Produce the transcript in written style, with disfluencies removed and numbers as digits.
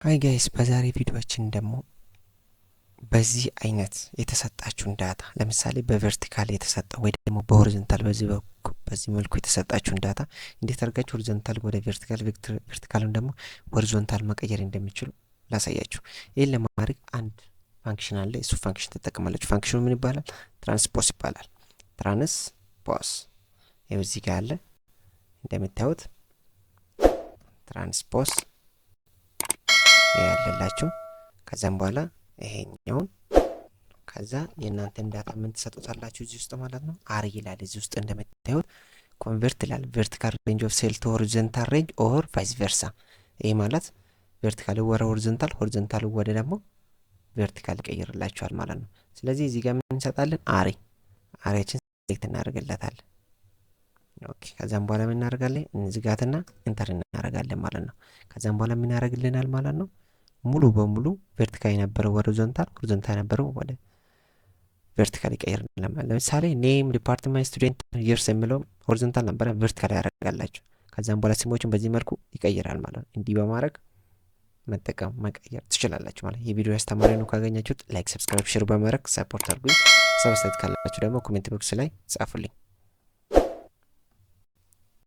ሃይ ጋይስ በዛሬ ቪዲዮአችን ደግሞ በዚህ አይነት የተሰጣችሁን ዳታ ለምሳሌ በቨርቲካል የተሰጠ ወይ ደግሞ በሆሪዞንታል በዚህ መልኩ የተሰጣችሁን ዳታ እንዴት አድርጋችሁ ሆሪዞንታል ወደ ቨርቲካልን ደግሞ ሆሪዞንታል መቀየር እንደሚችሉ ላሳያችሁ። ይሄን ለማድረግ አንድ ፋንክሽን አለ። እሱ ፋንክሽን ተጠቅማላችሁ። ፋንክሽኑ ምን ይባላል? ትራንስፖስ ይባላል። ትራንስፖስ ይኸው እዚህ ጋር አለ እንደምታዩት ትራንስፖስ ያለላችሁ። ከዛም በኋላ ይሄኛውን ከዛ የእናንተን ዳታ ምን ትሰጡታላችሁ እዚህ ውስጥ ማለት ነው። አር ይላል እዚህ ውስጥ እንደምታዩት ኮንቨርት ይላል ቨርቲካል ሬንጅ ኦፍ ሴል ቱ ሆሪዞንታል ሬንጅ ኦር ቫይስ ቨርሳ። ይሄ ማለት ቨርቲካል ወደ ሆሪዞንታል፣ ሆሪዞንታል ወደ ደግሞ ቨርቲካል ይቀይርላችኋል ማለት ነው። ስለዚህ እዚህ ጋር ምን እንሰጣለን? አሬችን ሴሌክት እናደርግለታለን። ኦኬ ከዛም በኋላ ምን እናደርጋለን? እንዝጋትና ኢንተር እናደርጋለን ማለት ነው። ከዛም በኋላ ምን ያደርግልናል ማለት ነው? ሙሉ በሙሉ ቨርቲካል የነበረው ወደ ሆሪዞንታል፣ ሆሪዞንታል የነበረው ወደ ቨርቲካል ይቀይርልናል። ለምሳሌ ኔም፣ ዲፓርትመንት፣ ስቱደንት፣ ይርስ የሚለው ሆሪዞንታል ነበረ ቨርቲካል ያደርጋላችሁ። ከዛም በኋላ ስሞችን በዚህ መልኩ ይቀይራል ማለት ነው። እንዲህ በማድረግ መጠቀም መቀየር ትችላላችሁ ማለት። የቪዲዮ አስተማሪ ነው ካገኛችሁት ላይክ፣ ሰብስክራይብ፣ ሼር በማድረግ ሰፖርት አድርጉኝ። ሰብስክራይብ ካላችሁ ደግሞ ኮሜንት ቦክስ ላይ ጻፉልኝ።